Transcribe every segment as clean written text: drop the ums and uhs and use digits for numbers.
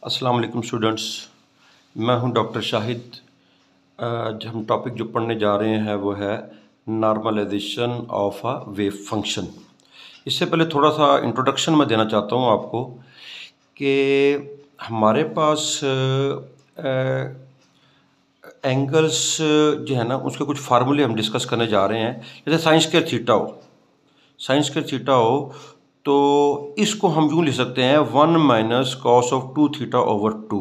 अस्सलाम वालेकुम स्टूडेंट्स, मैं हूं डॉक्टर शाहिद। आज हम टॉपिक जो पढ़ने जा रहे हैं वो है normalisation of a wave function. इससे पहले थोड़ा सा इंट्रोडक्शन मैं देना चाहता हूं आपको कि हमारे पास एंगल्स जो है ना उसके कुछ फार्मूले हम डिस्कस करने जा रहे हैं। जैसे साइन स्क्वायर थीटा हो तो इसको हम यूँ लिख सकते हैं 1 minus cos of 2 theta over 2।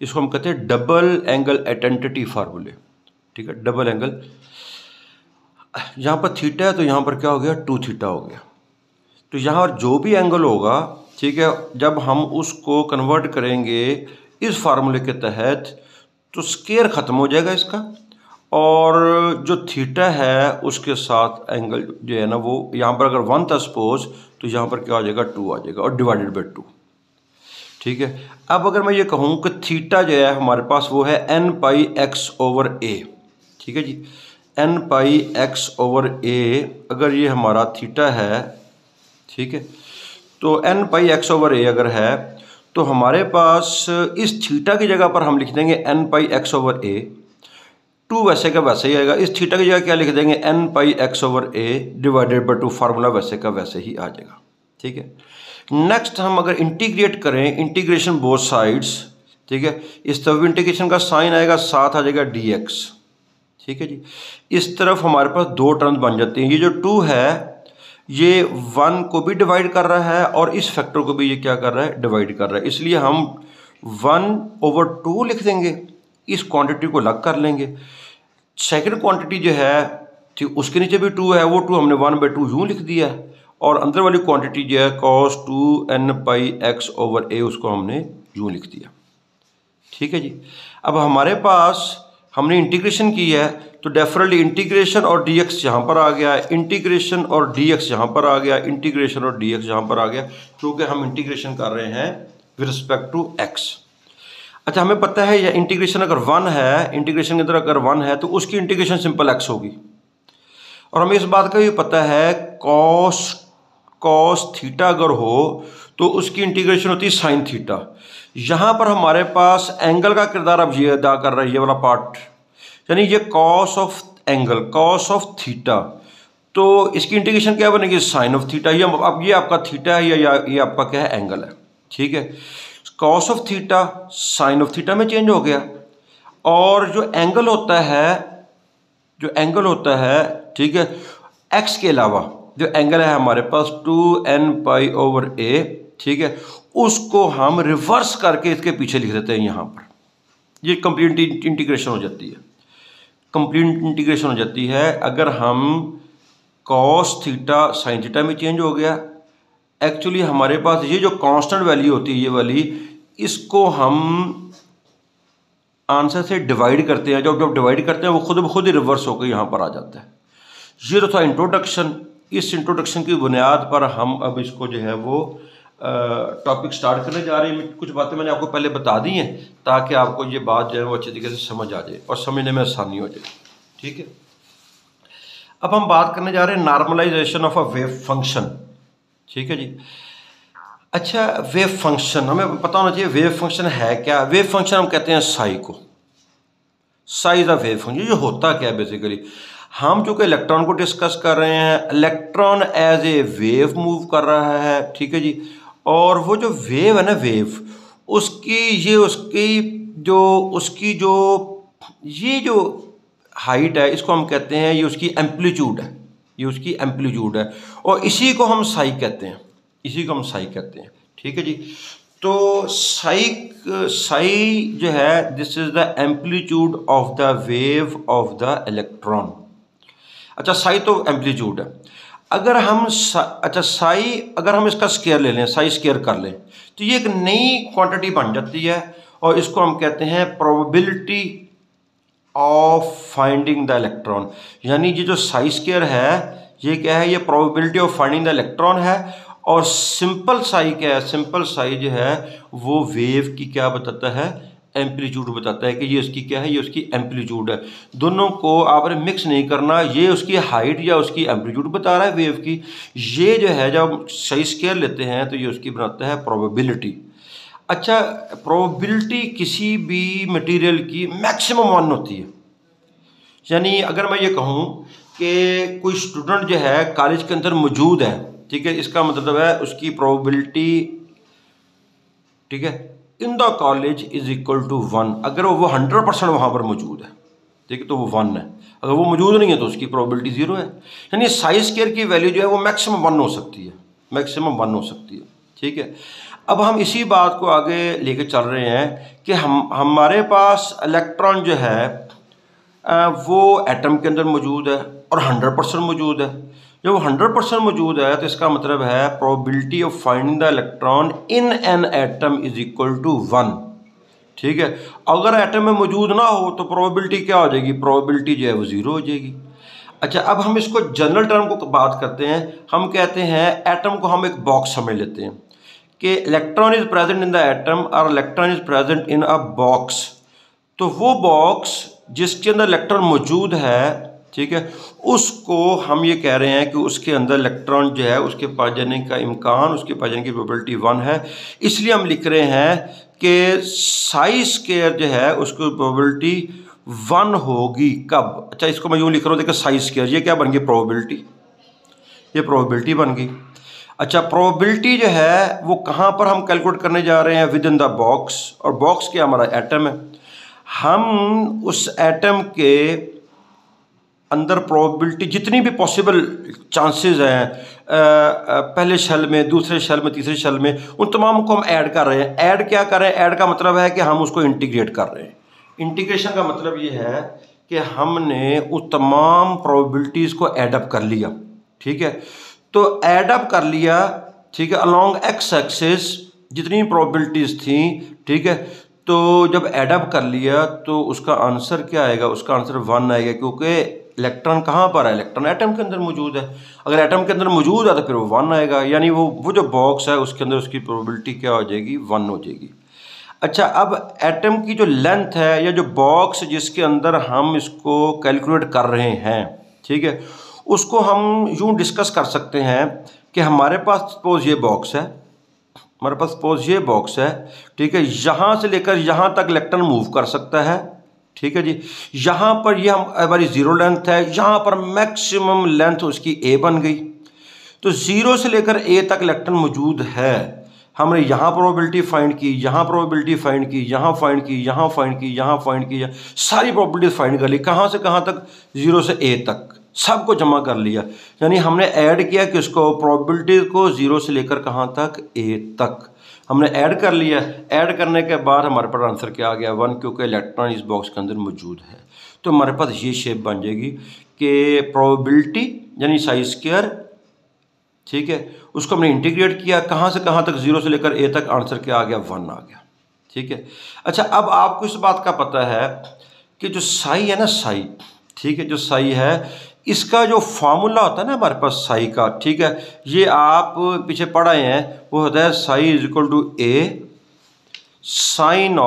इसको हम कहते हैं डबल एंगल आइडेंटिटी फार्मूले। ठीक है, डबल एंगल, यहाँ पर थीटा है तो यहाँ पर क्या हो गया 2 थीटा हो गया। तो यहाँ जो भी एंगल होगा, ठीक है, जब हम उसको कन्वर्ट करेंगे इस फार्मूले के तहत तो स्केयर ख़त्म हो जाएगा इसका, और जो थीटा है उसके साथ एंगल जो है ना वो यहाँ पर अगर 1 था सपोज तो यहाँ पर क्या हो जाएगा 2 आ जाएगा और डिवाइडेड बाई 2। ठीक है, अब अगर मैं ये कहूँ कि थीटा जो है हमारे पास वो है n pi x over a। ठीक है जी, n pi x over a अगर ये हमारा थीटा है, ठीक है, तो n pi x over a अगर है तो हमारे पास इस थीटा की जगह पर हम लिख देंगे n pi x over a। 2 वैसे का वैसे ही आएगा, इस थीटा की जगह क्या लिख देंगे n pi x over a divided by 2। Formula वैसे का वैसे ही आ जाएगा। ठीक है, नेक्स्ट हम अगर इंटीग्रेट करें, इंटीग्रेशन बोथ साइड्स, ठीक है, इस तरफ इंटीग्रेशन का साइन आएगा, साथ आ जाएगा dx। ठीक है जी, इस तरफ हमारे पास दो टर्म बन जाते हैं। ये जो 2 है ये 1 को भी डिवाइड कर रहा है और इस फैक्टर को भी ये क्या कर रहा है, डिवाइड कर रहा है, इसलिए हम 1 ओवर 2 लिख देंगे, इस क्वांटिटी को अलग कर लेंगे। सेकंड क्वांटिटी जो है ठीक उसके नीचे भी 2 है, वो 2 हमने 1/2 यूँ लिख दिया है, और अंदर वाली क्वांटिटी जो है cos 2n pi x over a उसको हमने यूँ लिख दिया। ठीक है जी, अब हमारे पास हमने इंटीग्रेशन की है तो डेफिनेटली इंटीग्रेशन और dx यहाँ पर आ गया, इंटीग्रेशन और dx यहाँ पर आ गया, इंटीग्रेशन और dx यहाँ पर आ गया, क्योंकि हम इंटीग्रेशन कर रहे हैं विद रिस्पेक्ट टू x। अच्छा, हमें पता है यह इंटीग्रेशन अगर 1 है, इंटीग्रेशन के अंदर अगर 1 है तो उसकी इंटीग्रेशन सिंपल x होगी, और हमें इस बात का भी पता है कॉस थीटा अगर हो तो उसकी इंटीग्रेशन होती है साइन थीटा। यहाँ पर हमारे पास एंगल का किरदार अब ये अदा कर रहा है, ये वाला पार्ट, यानी ये cos of angle, cos of theta, तो इसकी इंटीग्रेशन क्या बनेगी, साइन ऑफ थीटा। ये अब ये आपका थीटा है या ये आपका क्या है, एंगल है। ठीक है, cos of theta sine of theta में चेंज हो गया, और जो एंगल होता है, ठीक है, एक्स के अलावा जो एंगल है हमारे पास 2n पाई ओवर a, ठीक है, उसको हम रिवर्स करके इसके पीछे लिख देते हैं यहाँ पर। ये कंप्लीट इंटीग्रेशन हो जाती है, कंप्लीट इंटीग्रेशन हो जाती है अगर हम कॉस थीटा साइन थीटा में चेंज हो गया। एक्चुअली हमारे पास ये जो कांस्टेंट वैल्यू होती है ये वाली, इसको हम आंसर से डिवाइड करते हैं, जब डिवाइड करते हैं वो खुद ब खुद ही रिवर्स होकर यहाँ पर आ जाता है। ये तो था इंट्रोडक्शन। इस इंट्रोडक्शन की बुनियाद पर हम अब इसको जो है वो टॉपिक स्टार्ट करने जा रहे हैं। कुछ बातें मैंने आपको पहले बता दी हैं ताकि आपको ये बात जो है वो अच्छी तरीके से समझ आ जाए और समझने में आसानी हो जाए। ठीक है, अब हम बात करने जा रहे हैं normalisation of a wave function. ठीक है जी, अच्छा, वेव फंक्शन हमें पता होना चाहिए वेव फंक्शन है क्या। वेव फंक्शन हम कहते हैं साई को, Sai is a wave function. ये होता क्या है बेसिकली, हम चूंकि इलेक्ट्रॉन को डिस्कस कर रहे हैं, electron as a wave move कर रहा है। ठीक है जी, और वो जो वेव है ना, वेव ये जो हाइट है इसको हम कहते हैं, ये उसकी एम्पलीट्यूड है, ये उसकी एम्पलीट्यूड है, और इसी को हम साई कहते हैं, इसी को हम साई कहते हैं। ठीक है जी, तो साई जो है this is the amplitude of the wave of the electron. अच्छा, साई तो एम्पलीट्यूड है। अगर हम साई अगर हम इसका स्केयर ले लें, साई स्केयर कर लें, तो ये एक नई क्वांटिटी बन जाती है, और इसको हम कहते हैं probability of finding the electron. यानी ये जो साई स्केयर है ये क्या है, ये probability of finding the electron है। और सिंपल साई क्या है, सिंपल साई जो है वो वेव की क्या बताता है, एम्पलीट्यूड बताता है कि ये उसकी क्या है, ये उसकी एम्पलीट्यूड है। दोनों को आपने मिक्स नहीं करना, ये उसकी हाइट या उसकी एम्पलीट्यूड बता रहा है वेव की। ये जो है जब सही स्केयर लेते हैं तो ये उसकी बनाता है प्रोबेबिलिटी। अच्छा, प्रोबेबिलिटी किसी भी मटेरियल की मैक्सिमम 1 होती है। यानी अगर मैं ये कहूँ कि कोई स्टूडेंट जो है कॉलेज के अंदर मौजूद है, ठीक है, इसका मतलब है उसकी प्रोबेबिलिटी, ठीक है, in the college is equal to 1। अगर वो 100% वहाँ पर मौजूद है, ठीक है, तो वो 1 है। अगर वो मौजूद नहीं है तो उसकी प्रोबेबिलिटी 0 है। यानी साई स्क्वायर की वैल्यू जो है वो मैक्सिमम 1 हो सकती है, मैक्सिमम 1 हो सकती है, ठीक है। अब हम इसी बात को आगे लेके चल रहे हैं कि हमारे पास इलेक्ट्रॉन जो है वो एटम के अंदर मौजूद है और 100% मौजूद है। जब वो 100% मौजूद है तो इसका मतलब है probability of finding the electron in an atom is equal to 1, ठीक है। अगर एटम में मौजूद ना हो तो प्रोबेबिलिटी क्या हो जाएगी, प्रोबेबिलिटी जो है वो 0 हो जाएगी। अच्छा, अब हम इसको जनरल टर्म को बात करते हैं। हम कहते हैं एटम को हम एक बॉक्स समझ लेते हैं कि electron is present in the atom और electron is present in a box. तो वो बॉक्स जिसके अंदर इलेक्ट्रॉन मौजूद है, ठीक है, उसको हम ये कह रहे हैं कि उसके अंदर इलेक्ट्रॉन जो है उसके पास जाने का इम्कान, उसके पास जाने की प्रोबेबिलिटी 1 है। इसलिए हम लिख रहे हैं कि साई स्क्वायर जो है उसकी प्रोबेबिलिटी 1 होगी। कब? अच्छा, इसको मैं यूँ लिख रहा हूँ, देखो साई स्क्वायर, ये क्या बन गई, प्रोबेबिलिटी, ये प्रोबेबिलिटी बन गई। अच्छा, प्रोबेबिलिटी जो है वो कहाँ पर हम कैलकुलेट करने जा रहे हैं, विद इन द बॉक्स, और बॉक्स क्या हमारा एटम है। हम उस एटम के अंदर प्रोबेबिलिटी जितनी भी पॉसिबल चांसेस हैं, पहले शेल में, दूसरे शेल में, तीसरे शेल में, उन तमाम को हम ऐड कर रहे हैं। ऐड क्या कर रहे हैं, ऐड का मतलब है कि हम उसको इंटीग्रेट कर रहे हैं। इंटीग्रेशन का मतलब ये है कि हमने उस तमाम प्रोबेबिलिटीज़ को ऐडअप कर लिया, ठीक है। तो ऐडअप कर लिया, ठीक है, अलोंग एक्स एक्सिस जितनी प्रोबेबिलिटीज़ थी, ठीक है। तो जब ऐडअप कर लिया तो उसका आंसर क्या आएगा, उसका आंसर 1 आएगा, क्योंकि इलेक्ट्रॉन कहाँ पर है, इलेक्ट्रॉन एटम के अंदर मौजूद है। अगर एटम के अंदर मौजूद है तो फिर वो 1 आएगा, यानी वो जो बॉक्स है उसके अंदर उसकी प्रोबेबिलिटी क्या हो जाएगी, 1 हो जाएगी। अच्छा, अब एटम की जो लेंथ है या जो बॉक्स जिसके अंदर हम इसको कैलकुलेट कर रहे हैं, ठीक है, उसको हम यूँ डिस्कस कर सकते हैं कि हमारे पास सपोज ये बॉक्स है, हमारे पास सपोज ये बॉक्स है, ठीक है, यहाँ से लेकर यहाँ तक इलेक्ट्रॉन मूव कर सकता है, ठीक है जी। यहाँ पर ये हमारी 0 लेंथ है, यहाँ पर मैक्सिमम लेंथ उसकी a बन गई। तो 0 से लेकर a तक इलेक्ट्रॉन मौजूद है। हमने यहाँ प्रोबेबिलिटी फाइंड की, यहाँ प्रोबेबिलिटी फाइंड की, यहाँ फाइंड की, यहाँ फाइंड की, यहाँ फाइंड की, सारी प्रोबेबिलिटी फाइंड कर ली। कहाँ से कहाँ तक, 0 से a तक सबको जमा कर लिया। यानी हमने ऐड किया कि उसको प्रोबेबिलिटी को 0 से लेकर कहाँ तक, a तक हमने ऐड कर लिया। ऐड करने के बाद हमारे पास आंसर क्या आ गया, 1, क्योंकि इलेक्ट्रॉन इस बॉक्स के अंदर मौजूद है। तो हमारे पास ये शेप बन जाएगी कि प्रोबेबिलिटी यानी साई स्क्वायर, ठीक है, उसको हमने इंटीग्रेट किया, कहाँ से कहाँ तक, 0 से लेकर a तक, आंसर क्या आ गया, 1 आ गया, ठीक है। अच्छा, अब आपको इस बात का पता है कि जो साई है ना, साई, ठीक है, जो साई है इसका जो फार्मूला होता है ना हमारे पास साई का, ठीक है, ये आप पीछे पढ़ाए हैं, वो होता है psi is equal to a sine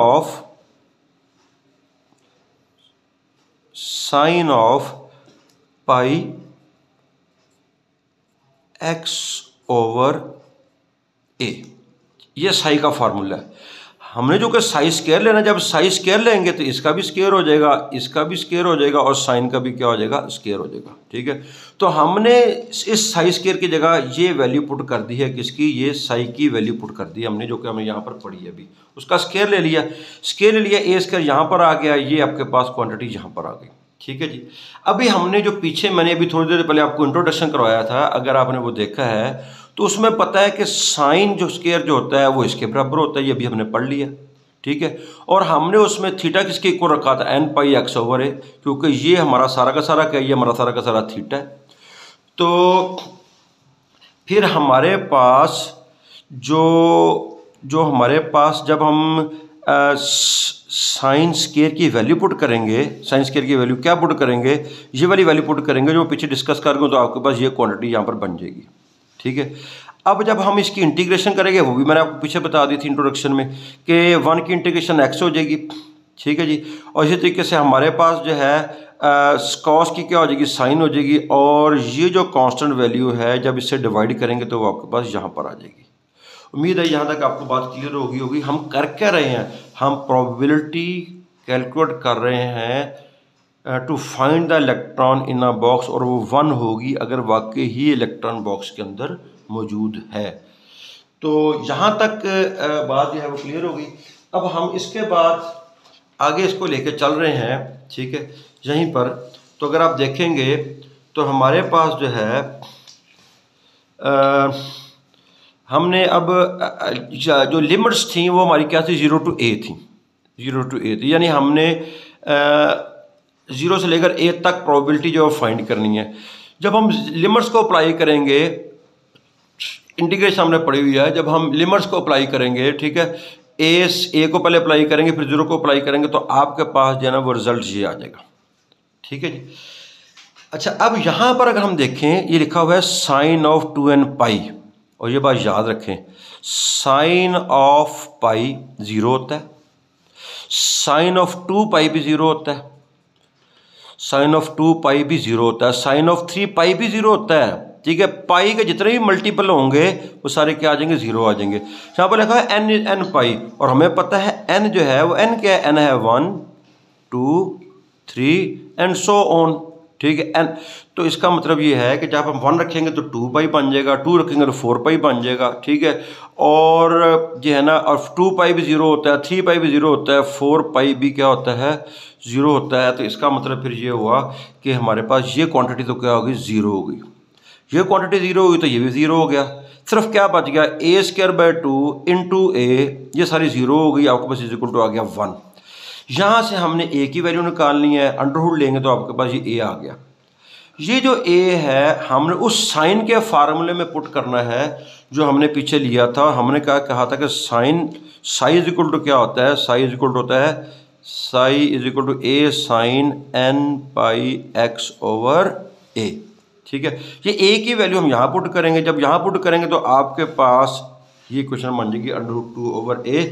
of pi x over a। ये साई का फार्मूला है। हमने जो कि साई स्क्वायर लेना, जब साई स्क्वायर लेंगे तो इसका भी स्क्वायर हो जाएगा, इसका भी स्क्वायर हो जाएगा और साइन का भी क्या हो जाएगा, स्क्वायर हो जाएगा, ठीक है। तो हमने इस साई स्क्वायर की जगह ये वैल्यू पुट कर दी है, किसकी, ये साई की वैल्यू पुट कर दी हमने, जो कि हमने यहाँ पर पढ़ी है अभी। उसका स्क्वायर ले लिया, स्क्वायर ले लिया, ए स्क्वायर यहाँ पर आ गया, ये आपके पास क्वांटिटी यहाँ पर आ गई, ठीक है जी। अभी हमने जो पीछे मैंने अभी थोड़ी देर पहले आपको इंट्रोडक्शन करवाया था, अगर आपने वो देखा है तो उसमें पता है कि साइन जो स्क्वायर जो होता है वो इसके बराबर होता है, ये भी हमने पढ़ लिया, ठीक है। और हमने उसमें थीटा किसके इक्वल रखा था, n pi x over a, क्योंकि ये हमारा सारा का सारा क्या, ये हमारा सारा का सारा थीटा है। तो फिर हमारे पास जो हमारे पास जब हम साइन स्क्वायर की वैल्यू पुट करेंगे, साइन स्क्वायर की वैल्यू क्या पुट करेंगे, ये वाली वैल्यू पुट करेंगे जो पीछे डिस्कस करेंगे, तो आपके पास ये क्वांटिटी यहाँ पर बन जाएगी, ठीक है। अब जब हम इसकी इंटीग्रेशन करेंगे, वो भी मैंने आपको पीछे बता दी थी इंट्रोडक्शन में, कि 1 की इंटीग्रेशन x हो जाएगी, ठीक है जी। और इसी तरीके से हमारे पास जो है कॉस की क्या हो जाएगी, साइन हो जाएगी, और ये जो कांस्टेंट वैल्यू है जब इससे डिवाइड करेंगे तो वो आपके पास यहाँ पर आ जाएगी। उम्मीद है यहाँ तक आपको बात क्लियर होगी। हम कर क्या रहे हैं, हम प्रोबेबिलिटी कैलकुलेट कर रहे हैं to find the electron in a box, और वो 1 होगी अगर वाकई ही इलेक्ट्रॉन बॉक्स के अंदर मौजूद है। तो यहाँ तक बात जो है वो क्लियर होगी। अब हम इसके बाद आगे इसको लेके चल रहे हैं, ठीक है। यहीं पर तो अगर आप देखेंगे तो हमारे पास जो है हमने अब जो लिमिट्स थी वो हमारी क्या थी, 0 to a थी, 0 to a थी, यानी हमने 0 से लेकर a तक प्रोबेबिलिटी जो फाइंड करनी है। जब हम लिमिट्स को अप्लाई करेंगे, इंटीग्रेशन हमने पढ़ी हुई है, जब हम लिमिट्स को अप्लाई करेंगे, ठीक है, ए को पहले अप्लाई करेंगे फिर 0 को अप्लाई करेंगे, तो आपके पास जो है ना वो रिजल्ट ये आ जाएगा, ठीक है जी। अच्छा, अब यहाँ पर अगर हम देखें, ये लिखा हुआ है साइन ऑफ 2n पाई, और ये बात याद रखें, साइन ऑफ पाई 0 होता है, साइन ऑफ 2 पाई भी 0 होता है, साइन ऑफ 2 पाई भी 0 होता है, साइन ऑफ 3 पाई भी 0 होता है, ठीक है। पाई के जितने भी मल्टीपल होंगे वो सारे क्या आ जाएंगे, 0 आ जाएंगे। यहाँ पर लिखा है n पाई, और हमें पता है n जो है वो n क्या है, n है 1 2 3 एंड सो ऑन, ठीक है। n तो इसका मतलब ये है कि जब हम 1 रखेंगे तो 2 पाई बन जाएगा, 2 रखेंगे तो 4 पाई बन जाएगा, ठीक है। और जो है ना, और 2 पाई भी 0 होता है, 3 पाई भी 0 होता है, 4 पाई भी क्या होता है, 0 होता है। तो इसका मतलब फिर ये हुआ कि हमारे पास ये क्वांटिटी तो क्या होगी, 0 होगी, ये क्वांटिटी 0 होगी तो ये भी 0 हो गया। सिर्फ क्या बच गया, a² 2 इंटू a, ये सारी 0 हो गई, आपके पास इक्वल टू आ गया 1। यहाँ से हमने a की वैल्यू निकालनी है, अंडरवुड लेंगे तो आपके पास ये a आ गया। ये जो a है हमने उस साइन के फार्मूले में पुट करना है जो हमने पीछे लिया था। हमने क्या कहा था कि साई इज इक्वल टू क्या होता है, साई इज इक्वल टू होता है, psi is equal to a sine n pi x over a, ठीक है। ये a की वैल्यू हम यहाँ पुट करेंगे, जब यहाँ पुट करेंगे तो आपके पास ये क्वेश्चन बन जाएगी √2 ओवर a।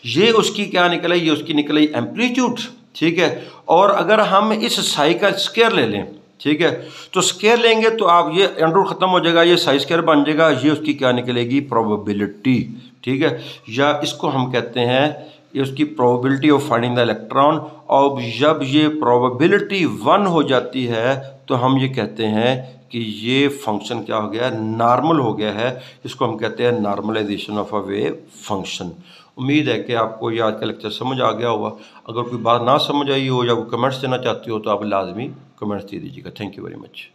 ये उसकी क्या निकला, ये उसकी निकला एम्पलीट्यूड, ठीक है। और अगर हम इस साई का स्क्वायर ले लें, ठीक है, तो स्क्वायर लेंगे तो आप ये अंडर ख़त्म हो जाएगा, ये साई स्क्वायर बन जाएगा, ये उसकी क्या निकलेगी, प्रोबेबिलिटी, ठीक है। या इसको हम कहते हैं ये उसकी probability of finding the electron. और जब ये प्रोबेबिलिटी 1 हो जाती है तो हम ये कहते हैं कि ये फंक्शन क्या हो गया, नॉर्मल हो गया है। इसको हम कहते हैं normalisation of a wave function. उम्मीद है कि आपको ये आज का लेक्चर समझ आ गया होगा। अगर कोई बात ना समझ आई हो या कोई कमेंट्स देना चाहते हो तो आप लाजमी कमेंट्स दे दीजिएगा। Thank you very much.